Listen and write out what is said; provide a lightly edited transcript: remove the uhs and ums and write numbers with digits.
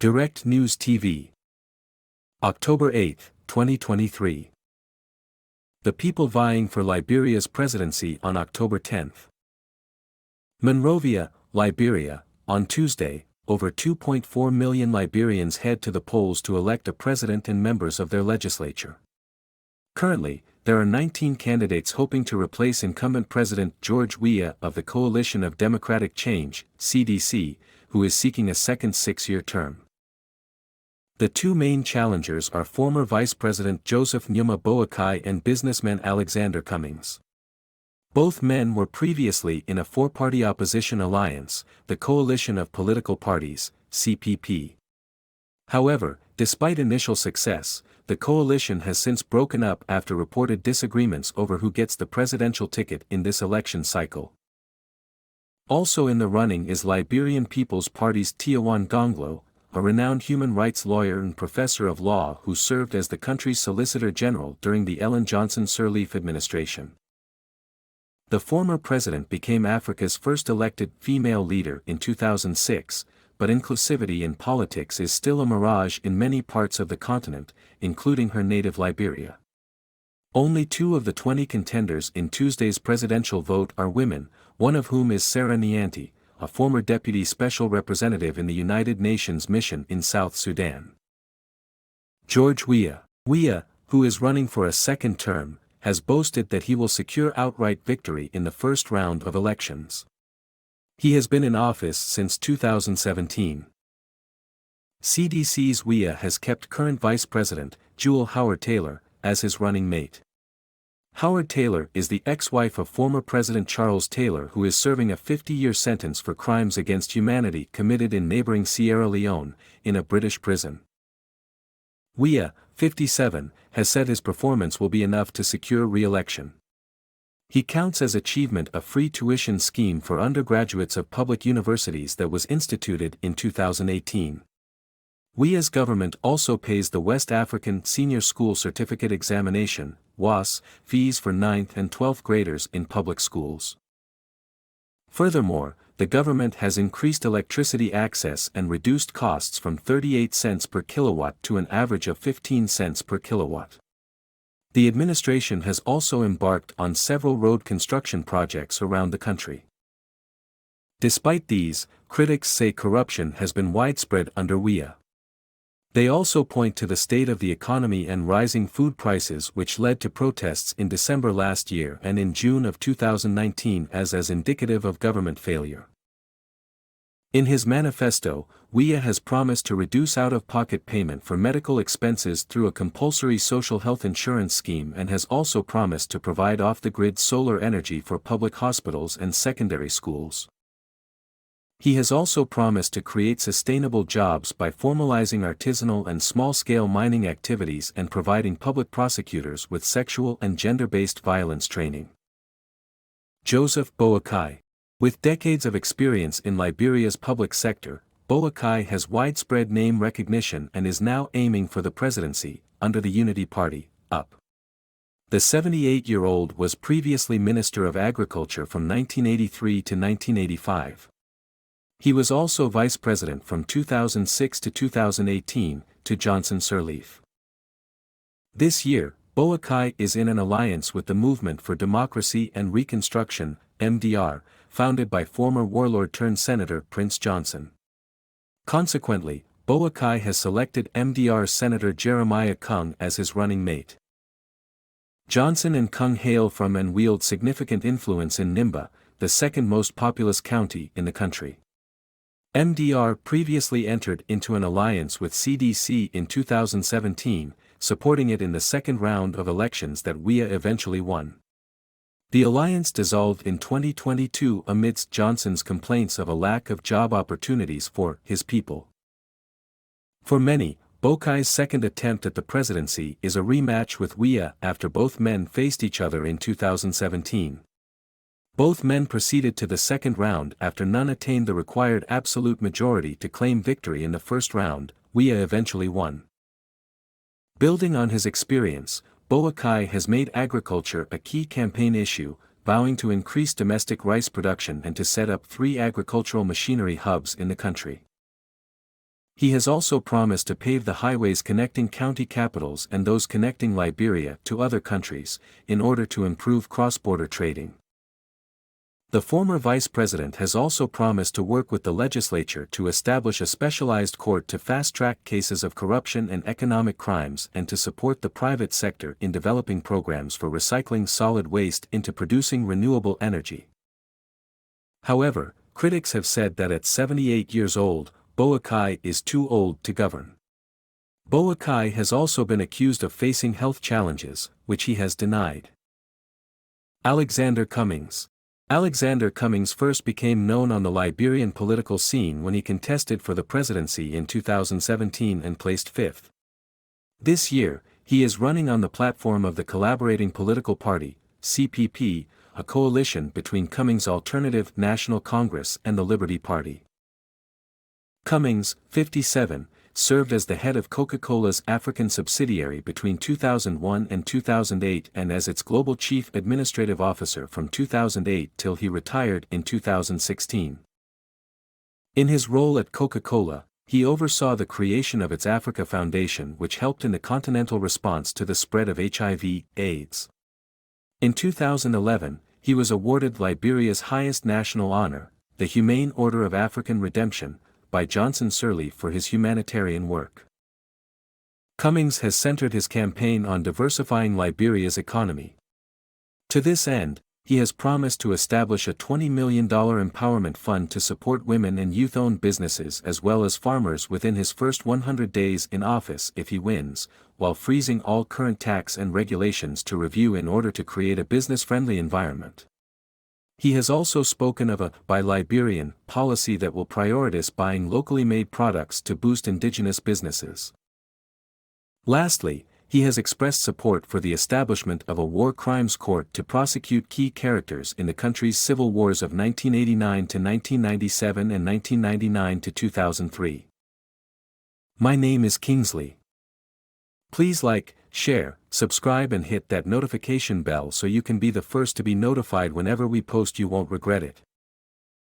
Direct News TV. October 8, 2023. The people vying for Liberia's presidency on October 10. Monrovia, Liberia. On Tuesday, over 2.4 million Liberians head to the polls to elect a president and members of their legislature. Currently, there are 19 candidates hoping to replace incumbent President George Weah of the Coalition of Democratic Change, CDC, who is seeking a second six-year term. The two main challengers are former Vice President Joseph Nyuma Boakai and businessman Alexander Cummings. Both men were previously in a four-party opposition alliance, the Coalition of Political Parties, CPP. However, despite initial success, the coalition has since broken up after reported disagreements over who gets the presidential ticket in this election cycle. Also in the running is Liberian People's Party's Tiawan Gonglo, a renowned human rights lawyer and professor of law who served as the country's Solicitor General during the Ellen Johnson Sirleaf administration. The former president became Africa's first elected female leader in 2006, but inclusivity in politics is still a mirage in many parts of the continent, including her native Liberia. Only 2 of the 20 contenders in Tuesday's presidential vote are women, one of whom is Sarah Nyanti, a former deputy special representative in the United Nations mission in South Sudan. George Weah, who is running for a second term, has boasted that he will secure outright victory in the first round of elections. He has been in office since 2017. CDC's Weah has kept current Vice President, Jewel Howard Taylor, as his running mate. Howard Taylor is the ex-wife of former President Charles Taylor, who is serving a 50-year sentence for crimes against humanity committed in neighboring Sierra Leone, in a British prison. Weah, 57, has said his performance will be enough to secure re-election. He counts as achievement a free tuition scheme for undergraduates of public universities that was instituted in 2018. Weah's government also pays the West African Senior School Certificate Examination, WAS, fees for 9th and 12th graders in public schools. Furthermore, the government has increased electricity access and reduced costs from 38 cents per kilowatt to an average of 15 cents per kilowatt. The administration has also embarked on several road construction projects around the country. Despite these, critics say corruption has been widespread under Weah. They also point to the state of the economy and rising food prices, which led to protests in December last year and in June of 2019 as indicative of government failure. In his manifesto, Weah has promised to reduce out-of-pocket payment for medical expenses through a compulsory social health insurance scheme and has also promised to provide off-the-grid solar energy for public hospitals and secondary schools. He has also promised to create sustainable jobs by formalizing artisanal and small-scale mining activities and providing public prosecutors with sexual and gender-based violence training. Joseph Boakai. With decades of experience in Liberia's public sector, Boakai has widespread name recognition and is now aiming for the presidency, under the Unity Party, UP. The 78-year-old was previously Minister of Agriculture from 1983 to 1985. He was also vice president from 2006 to 2018, to Johnson Sirleaf. This year, Boakai is in an alliance with the Movement for Democracy and Reconstruction, MDR, founded by former warlord-turned-senator Prince Johnson. Consequently, Boakai has selected MDR's Senator Jeremiah Kung as his running mate. Johnson and Kung hail from and wield significant influence in Nimba, the second most populous county in the country. MDR previously entered into an alliance with CDC in 2017, supporting it in the second round of elections that Weah eventually won. The alliance dissolved in 2022 amidst Johnson's complaints of a lack of job opportunities for his people. For many, Boakai's second attempt at the presidency is a rematch with Weah after both men faced each other in 2017. Both men proceeded to the second round after none attained the required absolute majority to claim victory in the first round. Weah eventually won. Building on his experience, Boakai has made agriculture a key campaign issue, vowing to increase domestic rice production and to set up 3 agricultural machinery hubs in the country. He has also promised to pave the highways connecting county capitals and those connecting Liberia to other countries, in order to improve cross-border trading. The former vice president has also promised to work with the legislature to establish a specialized court to fast-track cases of corruption and economic crimes and to support the private sector in developing programs for recycling solid waste into producing renewable energy. However, critics have said that at 78 years old, Boakai is too old to govern. Boakai has also been accused of facing health challenges, which he has denied. Alexander Cummings. Alexander Cummings first became known on the Liberian political scene when he contested for the presidency in 2017 and placed fifth. This year, he is running on the platform of the Collaborating Political Party, CPP, a coalition between Cummings' Alternative National Congress and the Liberty Party. Cummings, 57, served as the head of Coca-Cola's African subsidiary between 2001 and 2008 and as its global chief administrative officer from 2008 till he retired in 2016. In his role at Coca-Cola, he oversaw the creation of its Africa Foundation, which helped in the continental response to the spread of HIV/AIDS. In 2011, he was awarded Liberia's highest national honor, the Humane Order of African Redemption, by Johnson Sirleaf for his humanitarian work. Cummings has centered his campaign on diversifying Liberia's economy. To this end, he has promised to establish a $20 million empowerment fund to support women and youth-owned businesses as well as farmers within his first 100 days in office if he wins, while freezing all current tax and regulations to review in order to create a business-friendly environment. He has also spoken of a Buy Liberian policy that will prioritize buying locally made products to boost indigenous businesses. Lastly, he has expressed support for the establishment of a war crimes court to prosecute key characters in the country's civil wars of 1989 to 1997 and 1999 to 2003. My name is Kingsley. Please like, share, subscribe and hit that notification bell so you can be the first to be notified whenever we post. You won't regret it.